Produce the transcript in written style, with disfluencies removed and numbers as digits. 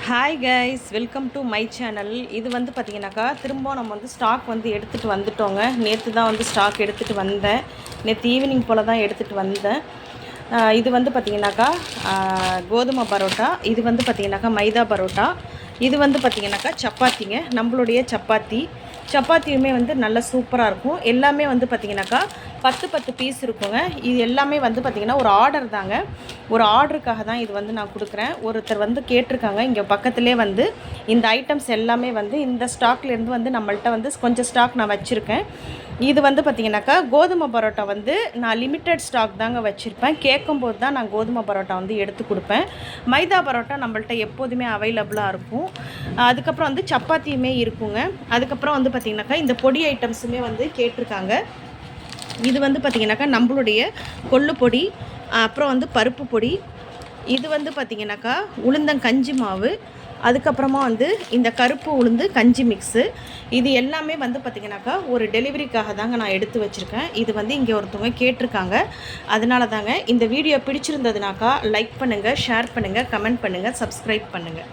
Hi guys, welcome to my channel. இது வந்து பார்த்திங்கனாக்கா திரும்ப நம்ம வந்து ஸ்டாக் வந்து எடுத்துகிட்டு வந்துட்டோங்க. நேற்று தான் வந்து ஸ்டாக் எடுத்துகிட்டு வந்தேன். நேற்று ஈவினிங் போல் தான் எடுத்துகிட்டு வந்தேன். இது வந்து பார்த்திங்கனாக்கா கோதுமை பரோட்டா, இது வந்து பார்த்திங்கனாக்கா மைதா பரோட்டா, இது வந்து பார்த்திங்கனாக்கா சப்பாத்திங்க. நம்மளுடைய சப்பாத்தியுமே வந்து நல்லா சூப்பராக இருக்கும். எல்லாமே வந்து பார்த்திங்கனாக்கா 10 பீஸ் இருக்குங்க. இது எல்லாமே வந்து பார்த்திங்கன்னா ஒரு ஆர்டர் தாங்க. ஒரு ஆர்டருக்காக தான் இது வந்து நான் கொடுக்குறேன். ஒருத்தர் வந்து கேட்டிருக்காங்க. இங்கே பக்கத்துலேயே வந்து இந்த ஐட்டம்ஸ் எல்லாமே வந்து இந்த ஸ்டாக்லேருந்து வந்து நம்மள்ட்ட வந்து கொஞ்சம் ஸ்டாக் நான் வச்சுருக்கேன். இது வந்து பார்த்திங்கனாக்கா கோதுமை பரோட்டா வந்து நான் லிமிட்டட் ஸ்டாக் தாங்க வச்சுருப்பேன். கேட்கும்போது தான் நான் கோதுமை பரோட்டா வந்து எடுத்து கொடுப்பேன். மைதா பரோட்டா நம்மள்ட்ட எப்போதுமே அவைலபிளாக இருக்கும். அதுக்கப்புறம் வந்து சப்பாத்தியுமே இருக்குங்க. அதுக்கப்புறம் வந்து பார்த்திங்கனாக்கா இந்த பொடி ஐட்டம்ஸுமே வந்து கேட்டிருக்காங்க. இது வந்து பார்த்திங்கனாக்கா நம்மளுடைய கொள்ளு பொடி, அப்புறம் வந்து பருப்பு பொடி, இது வந்து பார்த்திங்கனாக்கா உளுந்தங்கஞ்சி மாவு, அதுக்கப்புறமா வந்து இந்த கருப்பு உளுந்து கஞ்சி மிக்ஸு, இது எல்லாமே வந்து பார்த்திங்கனாக்கா ஒரு டெலிவரிக்காக தாங்க நான் எடுத்து வச்சுருக்கேன். இது வந்து இங்கே ஒருத்தவங்க கேட்டிருக்காங்க. அதனால தாங்க இந்த வீடியோ பிடிச்சிருந்ததுனாக்கா லைக் பண்ணுங்கள், ஷேர் பண்ணுங்கள், கமெண்ட் பண்ணுங்கள், சப்ஸ்கிரைப் பண்ணுங்கள்.